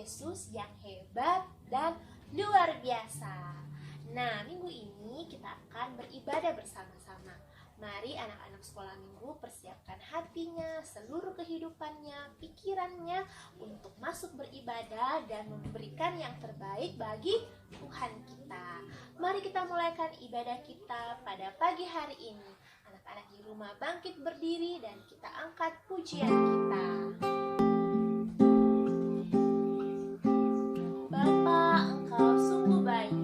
Yesus yang hebat dan luar biasa. Nah, minggu ini kita akan beribadah bersama-sama. Mari anak-anak sekolah minggu persiapkan hatinya, seluruh kehidupannya, pikirannya untuk masuk beribadah dan memberikan yang terbaik bagi Tuhan kita. Mari kita mulaikan ibadah kita pada pagi hari ini. Anak-anak di rumah bangkit berdiri dan kita angkat pujian kita. Bapa, Engkau sungguh baik.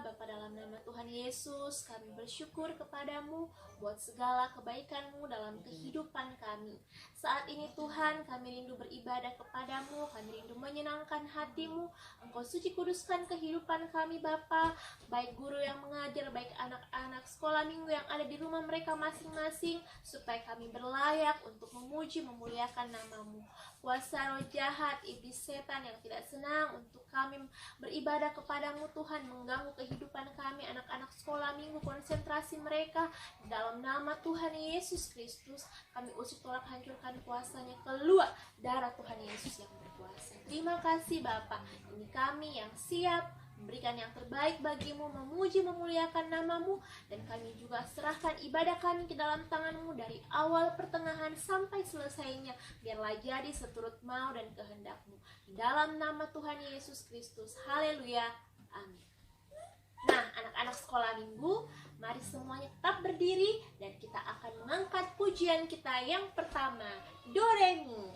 Bapa dalam nama Tuhan Yesus, kami bersyukur kepadamu buat segala kebaikan-Mu dalam kehidupan kami. Saat ini Tuhan, kami rindu beribadah kepadamu, kami rindu menyenangkan hati-Mu. Engkau suci kuduskan kehidupan kami Bapa, baik guru yang mengajar, baik anak-anak sekolah minggu yang ada di rumah mereka masing-masing, supaya kami berlayak untuk memuji, memuliakan nama-Mu. Kuasa roh jahat, iblis setan yang tidak senang untuk kami beribadah kepadamu Tuhan, mengganggu kehidupan kami, anak-anak sekolah minggu, konsentrasi mereka. Dalam nama Tuhan Yesus Kristus, kami usir, tolak, hancurkan kuasanya, keluar darah Tuhan Yesus yang berkuasa. Terima kasih Bapa, ini kami yang siap memberikan yang terbaik bagimu, memuji, memuliakan namamu, dan kami juga serahkan ibadah kami ke dalam tanganmu dari awal, pertengahan, sampai selesainya, biarlah jadi seturut mau dan kehendakmu. Di dalam nama Tuhan Yesus Kristus, haleluya, amin. Nah, anak-anak sekolah minggu, mari semuanya tetap berdiri dan kita akan mengangkat pujian pujian kita yang pertama, Do Re Mi.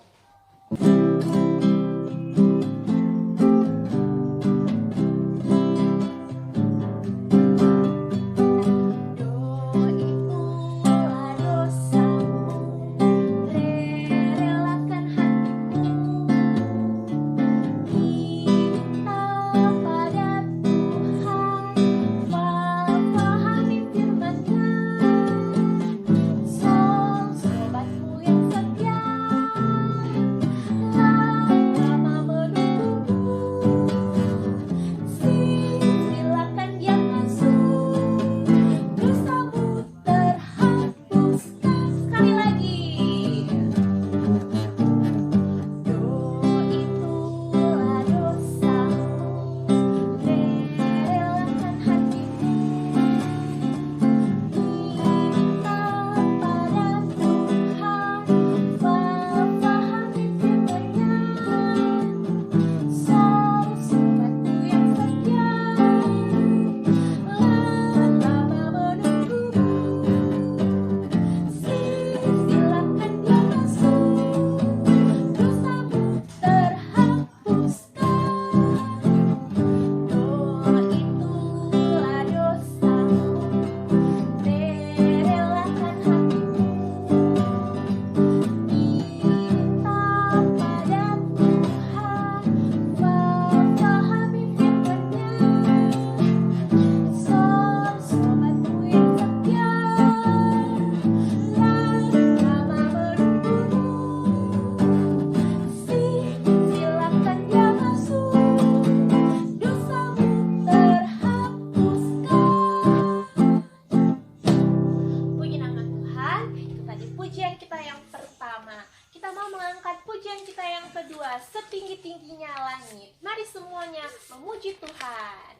Setinggi-tingginya langit. Mari semuanya memuji Tuhan.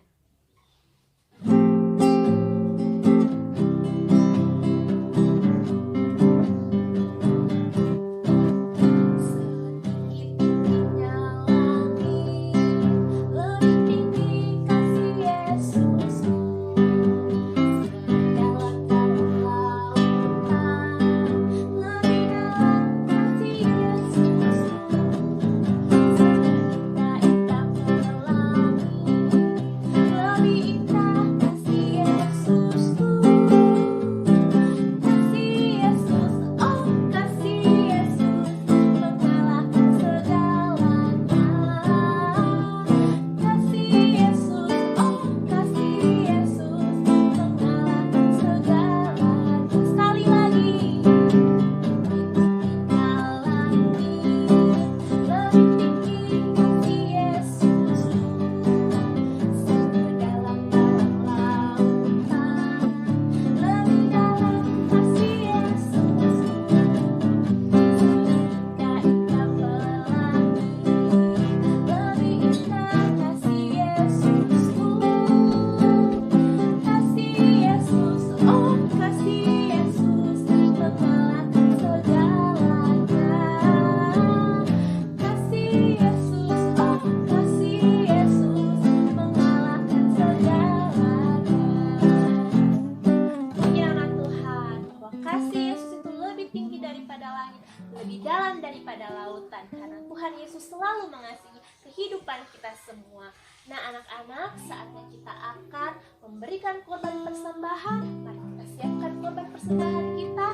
Lebih dalam daripada lautan, karena Tuhan Yesus selalu mengasihi kehidupan kita semua. Nah anak-anak, saatnya kita akan memberikan korban persembahan. Mari kita siapkan korban persembahan kita.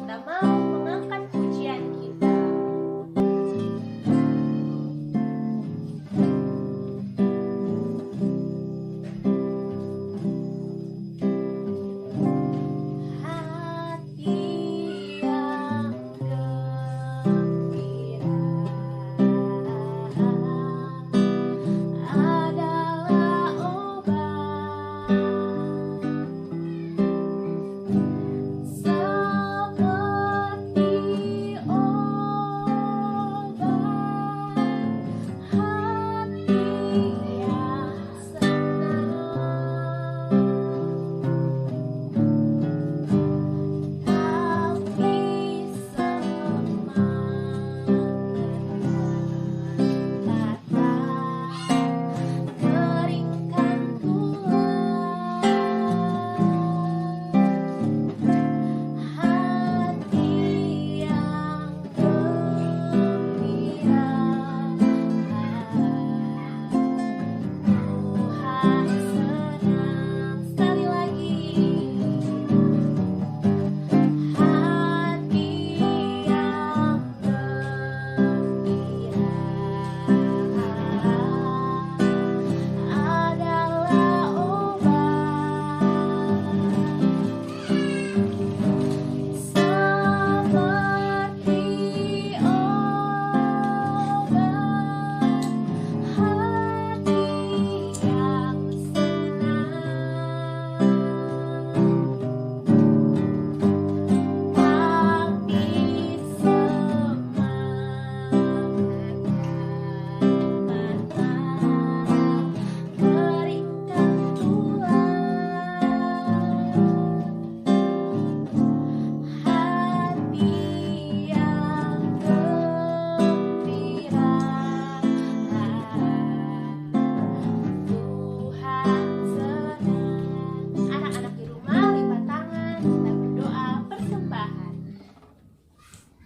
Kita mau mengangkat pujian kita. So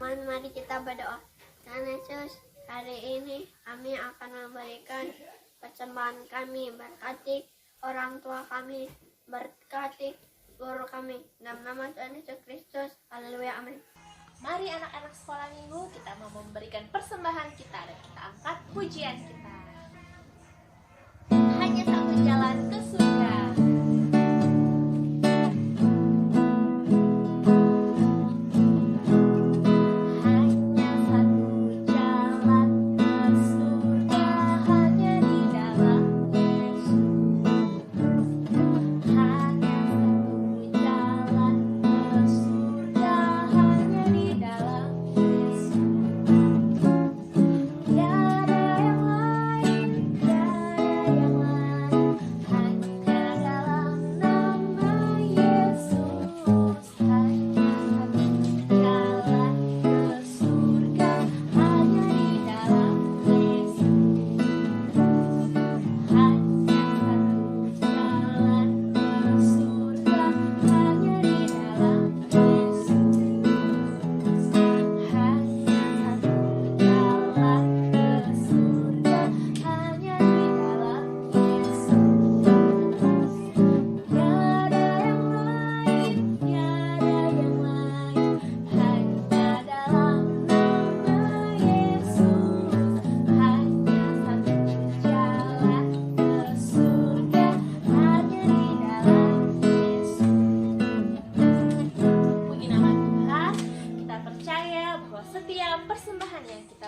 Mari kita berdoa. Tuhan Yesus, hari ini kami akan memberikan persembahan kami. Berkati orang tua kami, berkati guru kami. Dalam nama Tuhan Yesus Kristus. Haleluya, amin. Mari anak-anak sekolah minggu, kita mau memberikan persembahan kita dan kita angkat pujian kita. Hanya satu jalan ke surga.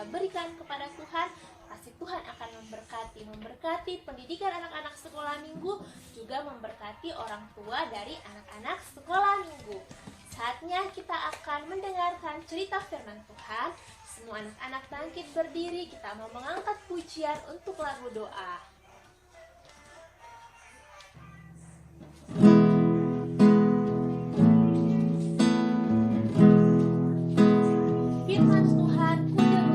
Berikan kepada Tuhan, kasih Tuhan akan memberkati pendidikan anak-anak sekolah minggu, juga memberkati orang tua dari anak-anak sekolah minggu. Saatnya kita akan mendengarkan cerita firman Tuhan. Semua anak-anak bangkit berdiri, kita mau mengangkat pujian untuk lagu doa. Firman Tuhan kudengar.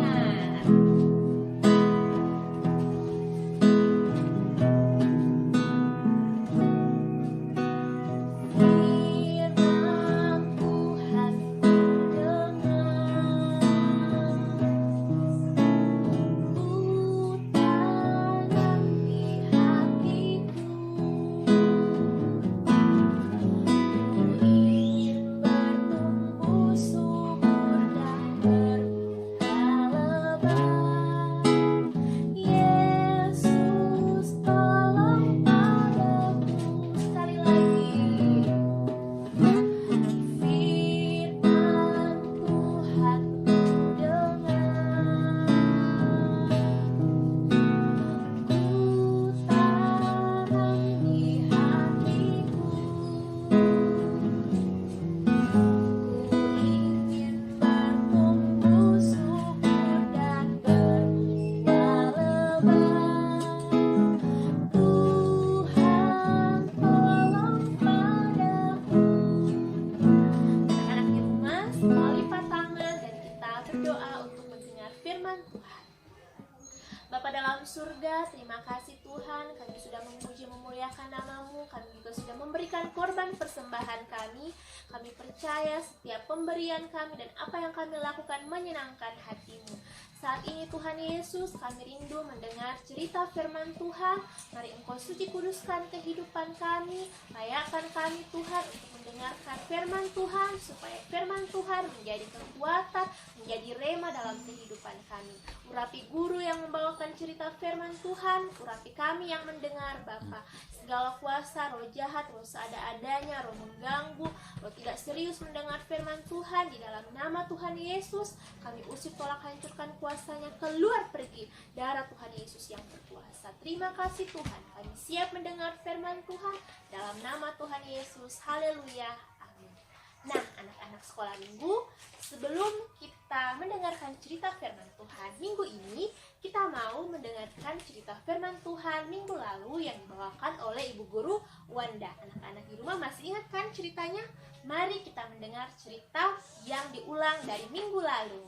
Bapa dalam surga, terima kasih Tuhan, kami sudah memuji memuliakan nama-Mu, kami juga sudah memberikan korban persembahan kami. Kami percaya setiap pemberian kami dan apa yang kami lakukan menyenangkan hati-Mu. Saat ini Tuhan Yesus, kami rindu mendengar cerita firman Tuhan. Mari Engkau suci kuduskan kehidupan kami, layakkan kami Tuhan untuk mendengarkan firman Tuhan, supaya firman Tuhan menjadi kekuatan, menjadi rema dalam kehidupan kami. Urapi guru yang membawakan cerita firman Tuhan, urapi kami yang mendengar Bapa. Segala kuasa, roh jahat, roh seada-adanya, roh mengganggu, roh tidak serius mendengar firman Tuhan, di dalam nama Tuhan Yesus, kami usir, tolak, hancurkan kuasanya, keluar pergi, darah Tuhan Yesus yang berkuasa. Terima kasih Tuhan, kami siap mendengar firman Tuhan, dalam nama Tuhan Yesus, haleluya, amin. Nah, anak-anak sekolah minggu, sebelum kita mendengarkan cerita firman Tuhan minggu ini, kita mau mendengarkan cerita firman Tuhan minggu lalu yang dibawakan oleh Ibu Guru Wanda. Anak-anak di rumah masih ingat kan ceritanya? Mari kita mendengar cerita yang diulang dari minggu lalu.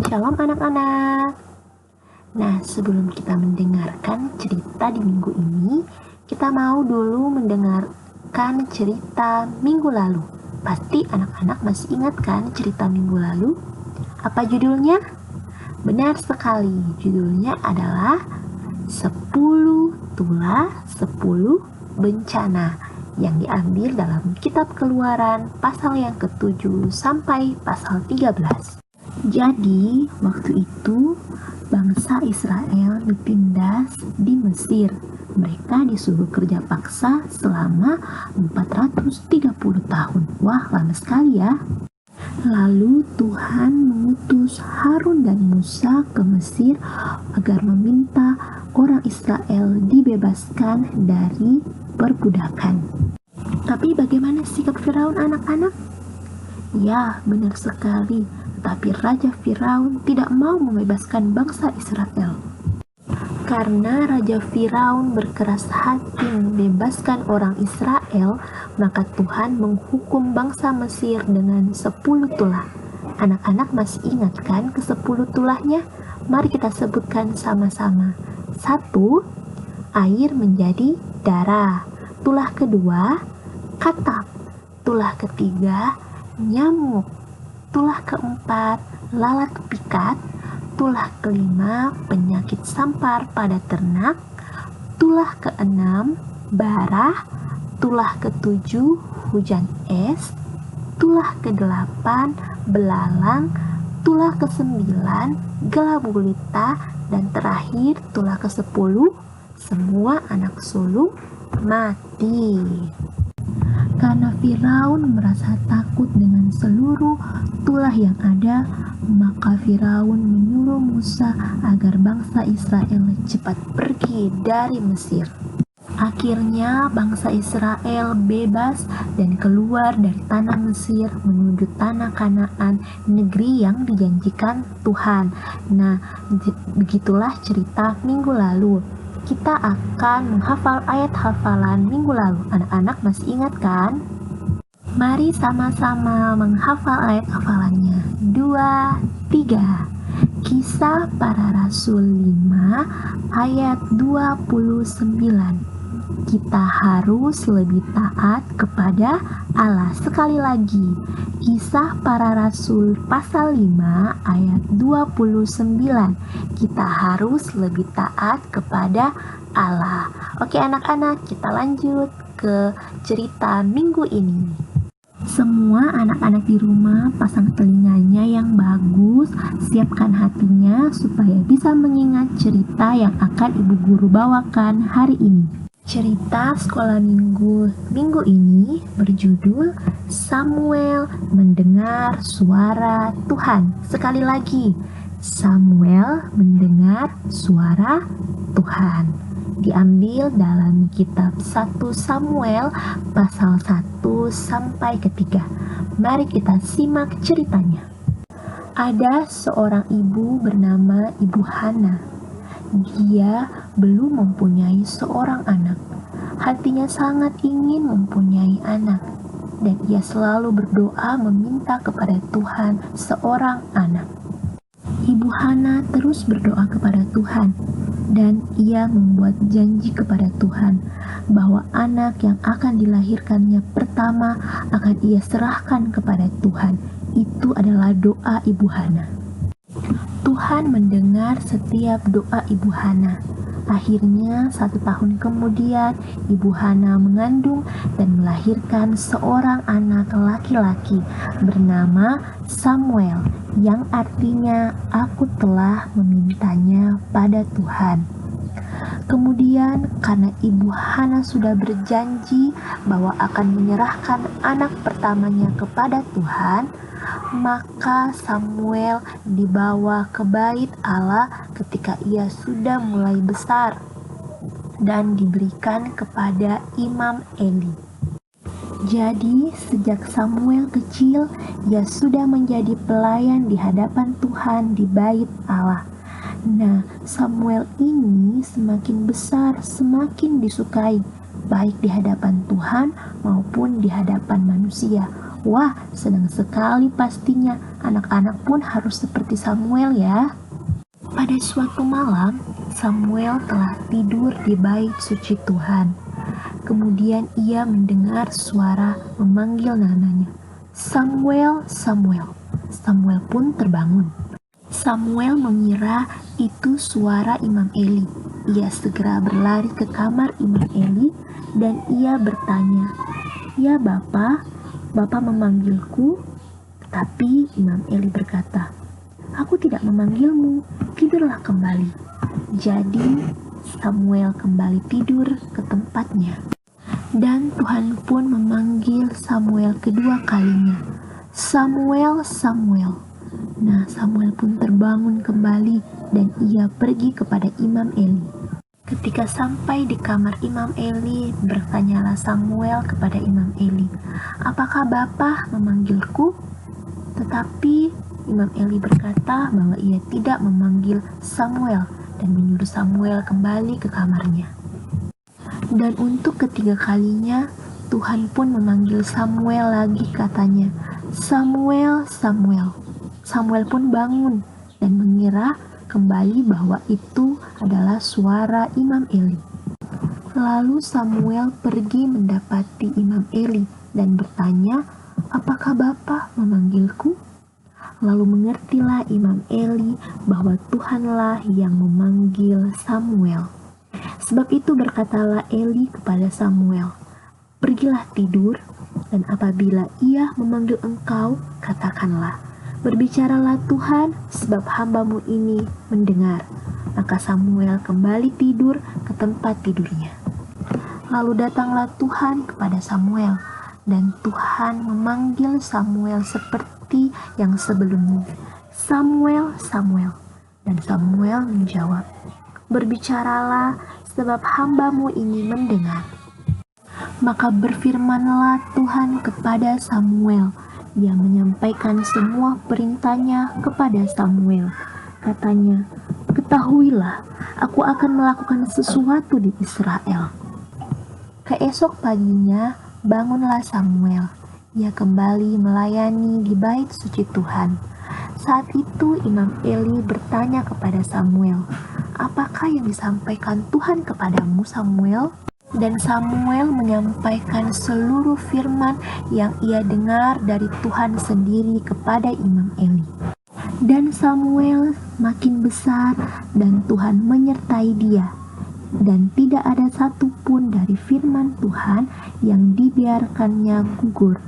Shalom anak-anak. Nah, sebelum kita mendengarkan cerita di minggu ini, kita mau dulu mendengarkan cerita minggu lalu. Pasti anak-anak masih ingat kan cerita minggu lalu? Apa judulnya? Benar sekali, judulnya adalah 10 tulah 10 bencana yang diambil dalam kitab Keluaran pasal yang ke-7 sampai pasal 13. Jadi, waktu itu bangsa Israel ditindas di Mesir. Mereka disuruh kerja paksa selama 430 tahun. Wah, lama sekali ya. Lalu Tuhan mengutus Harun dan Musa ke Mesir agar meminta orang Israel dibebaskan dari perbudakan. Tapi bagaimana sikap Firaun anak-anak? Ya, benar sekali. Tapi Raja Firaun tidak mau membebaskan bangsa Israel. Karena Raja Firaun berkeras hati membebaskan orang Israel, maka Tuhan menghukum bangsa Mesir dengan 10 tulah. Anak-anak masih ingat kan ke 10 tulahnya? Mari kita sebutkan sama-sama. 1. Air menjadi darah. Tulah kedua, katak. Tulah ketiga, nyamuk. Tulah keempat, lalat pikat. Tulah kelima, penyakit sampar pada ternak. Tulah keenam, barah. Tulah ketujuh, hujan es. Tulah kedelapan, belalang. Tulah kesembilan, gelabu gulita. Dan terakhir, tulah ke-10, semua anak sulung mati. Karena Firaun merasa takut dengan seluruh tulah yang ada, maka Firaun menyuruh Musa agar bangsa Israel cepat pergi dari Mesir. Akhirnya bangsa Israel bebas dan keluar dari tanah Mesir menuju tanah Kanaan, negeri yang dijanjikan Tuhan. Nah, begitulah cerita minggu lalu. Kita akan menghafal ayat hafalan minggu lalu. Anak-anak masih ingat kan? Mari sama-sama menghafal ayat hafalannya. 2, 3. Kisah Para Rasul 5 ayat 29. Kita harus lebih taat kepada Allah. Sekali lagi, Kisah Para Rasul pasal 5 ayat 29. Kita harus lebih taat kepada Allah. Oke anak-anak, kita lanjut ke cerita minggu ini. Semua anak-anak di rumah pasang telinganya yang bagus, siapkan hatinya supaya bisa mengingat cerita yang akan ibu guru bawakan hari ini. Cerita sekolah minggu ini berjudul Samuel mendengar suara Tuhan. Sekali lagi, Samuel mendengar suara Tuhan. Diambil dalam kitab 1 Samuel pasal 1 sampai ke 3. Mari kita simak ceritanya. Ada seorang ibu bernama Ibu Hana. Dia belum mempunyai seorang anak. Hatinya sangat ingin mempunyai anak, dan ia selalu berdoa meminta kepada Tuhan seorang anak. Ibu Hana terus berdoa kepada Tuhan, dan ia membuat janji kepada Tuhan bahwa anak yang akan dilahirkannya pertama akan ia serahkan kepada Tuhan. Itu adalah doa Ibu Hana. Tuhan mendengar setiap doa Ibu Hana. Akhirnya 1 tahun kemudian Ibu Hana mengandung dan melahirkan seorang anak laki-laki bernama Samuel, yang artinya aku telah memintanya pada Tuhan. Kemudian karena Ibu Hana sudah berjanji bahwa akan menyerahkan anak pertamanya kepada Tuhan, maka Samuel dibawa ke bait Allah ketika ia sudah mulai besar dan diberikan kepada Imam Eli. Jadi sejak Samuel kecil, ia sudah menjadi pelayan di hadapan Tuhan di bait Allah. Nah, Samuel ini semakin besar, semakin disukai, baik di hadapan Tuhan maupun di hadapan manusia. Wah, senang sekali pastinya. Anak-anak pun harus seperti Samuel ya. Pada suatu malam, Samuel telah tidur di bait suci Tuhan. Kemudian ia mendengar suara memanggil namanya. Samuel, Samuel. Samuel pun terbangun. Samuel mengira itu suara Imam Eli. Ia segera berlari ke kamar Imam Eli dan ia bertanya, "Ya Bapa, Bapa memanggilku?" Tetapi Imam Eli berkata, "Aku tidak memanggilmu, tidurlah kembali." Jadi Samuel kembali tidur ke tempatnya. Dan Tuhan pun memanggil Samuel kedua kalinya, "Samuel, Samuel." Nah, Samuel pun terbangun kembali dan ia pergi kepada Imam Eli. Ketika sampai di kamar Imam Eli, bertanyalah Samuel kepada Imam Eli, "Apakah Bapa memanggilku?" Tetapi Imam Eli berkata bahwa ia tidak memanggil Samuel dan menyuruh Samuel kembali ke kamarnya. Dan untuk ketiga kalinya, Tuhan pun memanggil Samuel lagi, katanya, "Samuel, Samuel." Samuel pun bangun dan mengira kembali bahwa itu adalah suara Imam Eli. Lalu Samuel pergi mendapati Imam Eli dan bertanya, "Apakah Bapa memanggilku?" Lalu mengertilah Imam Eli bahwa Tuhanlah yang memanggil Samuel. Sebab itu berkatalah Eli kepada Samuel, "Pergilah tidur, dan apabila ia memanggil engkau, katakanlah, 'Berbicaralah Tuhan, sebab hamba-Mu ini mendengar.'" Maka Samuel kembali tidur ke tempat tidurnya. Lalu datanglah Tuhan kepada Samuel, dan Tuhan memanggil Samuel seperti yang sebelumnya, "Samuel, Samuel." Dan Samuel menjawab, "Berbicaralah, sebab hamba-Mu ini mendengar." Maka berfirmanlah Tuhan kepada Samuel. Dia menyampaikan semua perintahnya kepada Samuel. Katanya, "Ketahuilah, aku akan melakukan sesuatu di Israel." Keesok paginya, bangunlah Samuel. Ia kembali melayani di bait suci Tuhan. Saat itu Imam Eli bertanya kepada Samuel, "Apakah yang disampaikan Tuhan kepadamu, Samuel?" Dan Samuel menyampaikan seluruh firman yang ia dengar dari Tuhan sendiri kepada Imam Eli. Dan Samuel makin besar dan Tuhan menyertai dia. Dan tidak ada satupun dari firman Tuhan yang dibiarkannya gugur.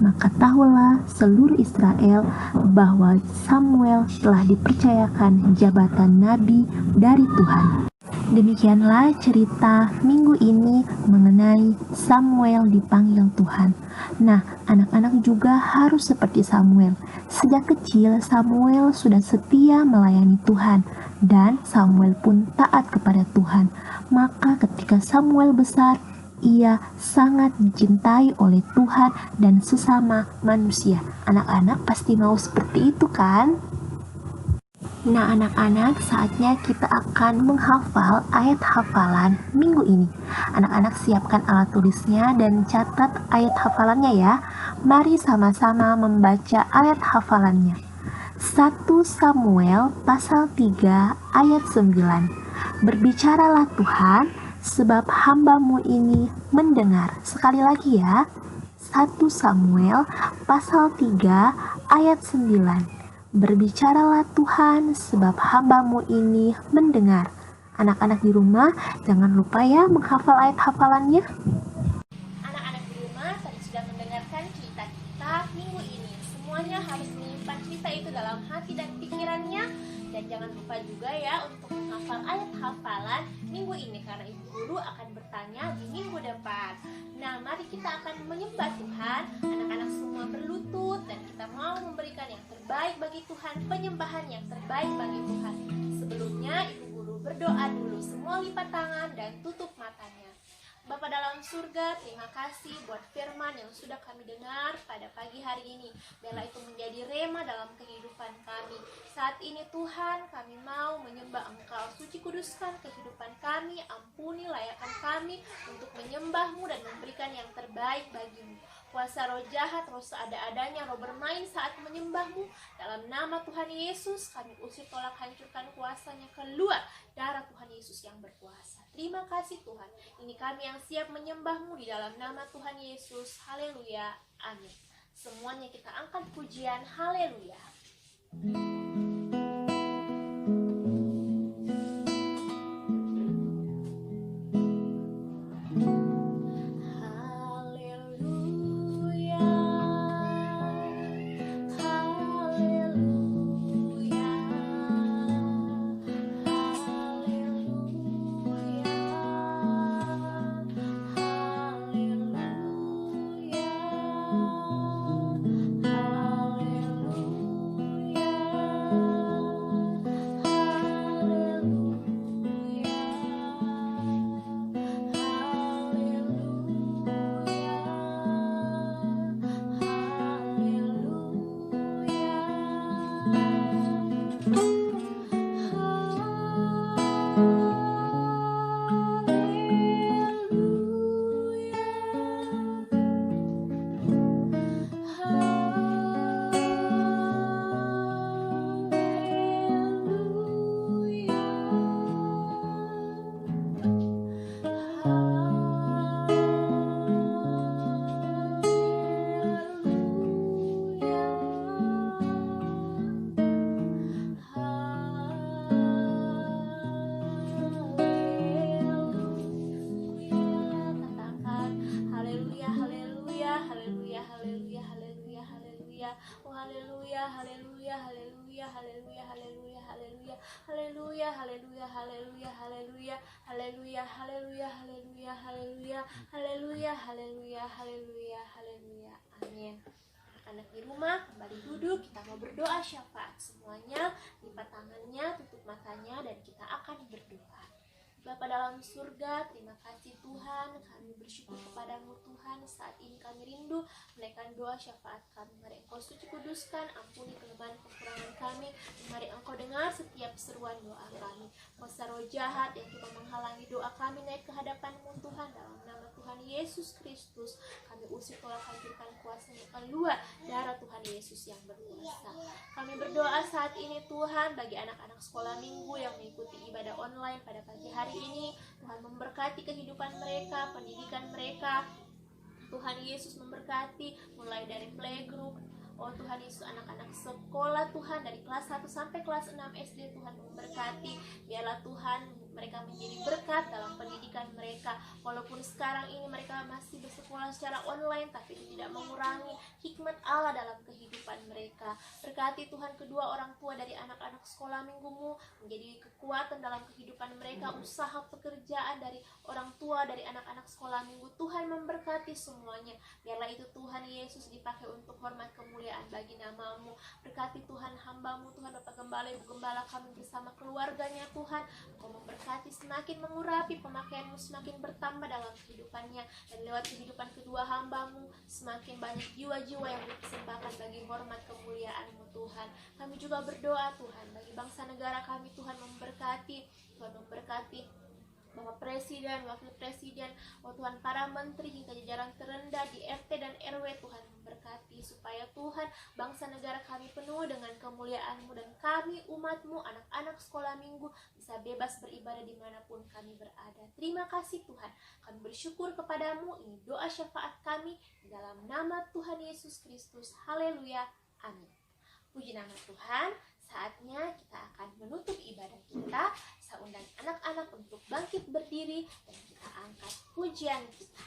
Maka tahulah seluruh Israel bahwa Samuel telah dipercayakan jabatan nabi dari Tuhan. Demikianlah cerita minggu ini mengenai Samuel dipanggil Tuhan. Nah, anak-anak juga harus seperti Samuel. Sejak kecil Samuel sudah setia melayani Tuhan dan Samuel pun taat kepada Tuhan. Maka ketika Samuel besar, ia sangat dicintai oleh Tuhan dan sesama manusia. Anak-anak pasti mau seperti itu kan? Nah, anak-anak, saatnya kita akan menghafal ayat hafalan minggu ini. Anak-anak siapkan alat tulisnya dan catat ayat hafalannya ya. Mari sama-sama membaca ayat hafalannya. 1 Samuel pasal 3 ayat 9. "Berbicaralah Tuhan, sebab hamba-Mu ini mendengar." Sekali lagi ya. 1 Samuel pasal 3 ayat 9. "Berbicaralah Tuhan, sebab hamba-Mu ini mendengar." Anak-anak di rumah, jangan lupa ya menghafal ayat hafalannya. Anak-anak di rumah tadi sudah mendengarkan cerita kita minggu ini. Semuanya harus menyimpan cerita itu dalam hati dan pikirannya. Dan jangan lupa juga ya untuk menghafal ayat hafalan minggu ini, karena ibu guru akan bertanya di minggu depan. Nah, mari kita akan menyembah Tuhan. Anak-anak semua berlutut dan kita mau memberikan yang terbaik bagi Tuhan, penyembahan yang terbaik bagi Tuhan. Sebelumnya ibu guru berdoa dulu. Semua lipat tangan dan tutup matanya. Bapa dalam surga, terima kasih buat firman yang sudah kami dengar pada pagi hari ini. Biarlah itu menjadi rema dalam kehidupan kami. Saat ini Tuhan, kami mau menyembah Engkau. Suci kuduskan kehidupan kami, ampuni layakkan kami untuk menyembah-Mu dan memberikan yang terbaik bagi-Mu. Kuasa roh jahat, roh seada-adanya, roh bermain saat menyembah-Mu. Dalam nama Tuhan Yesus, kami usir, tolak, hancurkan kuasanya, keluar darah Tuhan Yesus yang berkuasa. Terima kasih Tuhan. Ini kami yang siap menyembah-Mu di dalam nama Tuhan Yesus. Haleluya. Amin. Semuanya kita angkat pujian, haleluya. Haleluya. Amin. Anak-anak di rumah kembali duduk, kita mau berdoa syafaat semuanya, lipat tangannya, tutup matanya, dan kita akan berdoa. Bapa dalam surga, terima kasih Tuhan, kami bersyukur kepadamu Tuhan. Saat ini kami rindu menaikkan doa syafaat kami. Mari Engkau suci kuduskan, ampuni kelemahan kekurangan kami. Mari Engkau dengar setiap seruan doa kami. Kuasa roh jahat yang coba menghalangi doa kami naik ke hadapan-Mu Tuhan, dalam nama Tuhan Yesus Kristus kami usir, tolak, hancurkan kuasanya, keluar darah Tuhan Yesus yang berkuasa. Kami berdoa saat ini Tuhan bagi anak-anak sekolah minggu yang mengikuti ibadah online pada pagi hari ini. Tuhan memberkati kehidupan mereka, pendidikan mereka. Tuhan Yesus memberkati mulai dari playgroup. Oh Tuhan Yesus, anak-anak sekolah Tuhan dari kelas 1 sampai kelas 6 SD, Tuhan memberkati. Biarlah Tuhan mereka menjadi berkat dalam pendidikan mereka. Walaupun sekarang ini mereka masih bersekolah secara online, tapi itu tidak mengurangi hikmat Allah dalam kehidupan mereka. Berkati Tuhan kedua orang tua dari anak-anak sekolah minggumu, menjadi kekuatan dalam kehidupan mereka. Usaha pekerjaan dari orang tua dari anak-anak sekolah minggu, Tuhan memberkati semuanya. Biarlah itu Tuhan Yesus dipakai untuk hormat kemuliaan bagi namamu. Berkati Tuhan hamba-Mu Tuhan, Bapak Gembala, Ibu Gembala kami bersama keluarganya Tuhan. Engkau memberkati, semakin mengurapi, pemakaian-Mu semakin bertambah dalam kehidupannya. Dan lewat kehidupan kedua hamba-Mu, semakin banyak jiwa-jiwa yang dipersembahkan bagi hormat kemuliaan-Mu Tuhan. Kami juga berdoa Tuhan bagi bangsa negara kami, Tuhan memberkati. Tuhan memberkati Bapak Presiden, Wakil Presiden, oh Tuhan, para menteri hingga jajaran terendah di RT dan RW, Tuhan memberkati supaya Tuhan bangsa negara kami penuh dengan kemuliaan-Mu, dan kami umat-Mu, anak-anak sekolah minggu bisa bebas beribadah dimanapun kami berada. Terima kasih Tuhan, kami bersyukur kepadamu. Ini doa syafaat kami di dalam nama Tuhan Yesus Kristus. Haleluya, amin. Puji nama Tuhan. Saatnya kita akan menutup ibadah kita. Saya undang anak-anak untuk bangkit berdiri dan kita angkat pujian kita.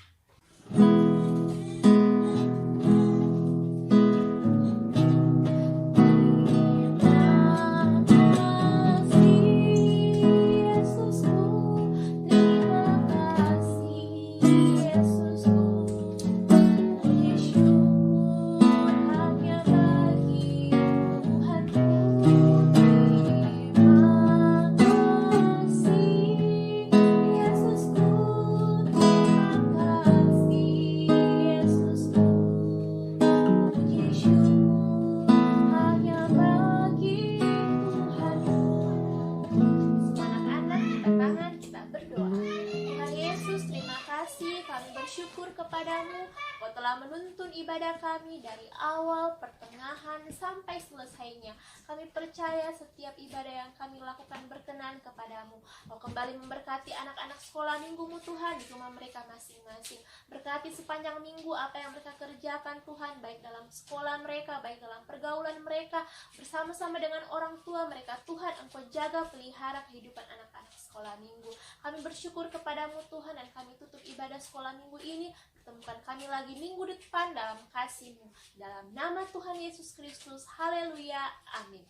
Ibadah kami dari awal, pertengahan, sampai selesainya. Kami kami percaya setiap ibadah yang kami lakukan berkenan kepadamu. Kau kembali memberkati anak-anak sekolah minggumu Tuhan di rumah mereka masing-masing. Berkati sepanjang minggu apa yang mereka kerjakan Tuhan, baik dalam sekolah mereka, baik dalam pergaulan mereka, bersama-sama dengan orang tua mereka. Tuhan, Engkau jaga pelihara kehidupan anak-anak sekolah minggu. Kami bersyukur kepadamu Tuhan, dan kami tutup ibadah sekolah minggu ini. Temukan kami lagi minggu depan dalam kasih-Mu. Dalam nama Tuhan Yesus Kristus, haleluya, amin.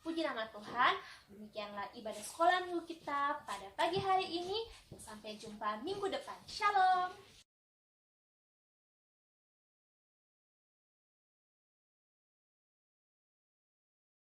Puji nama Tuhan. Demikianlah ibadah sekolah minggu kita pada pagi hari ini. Sampai jumpa minggu depan. Shalom.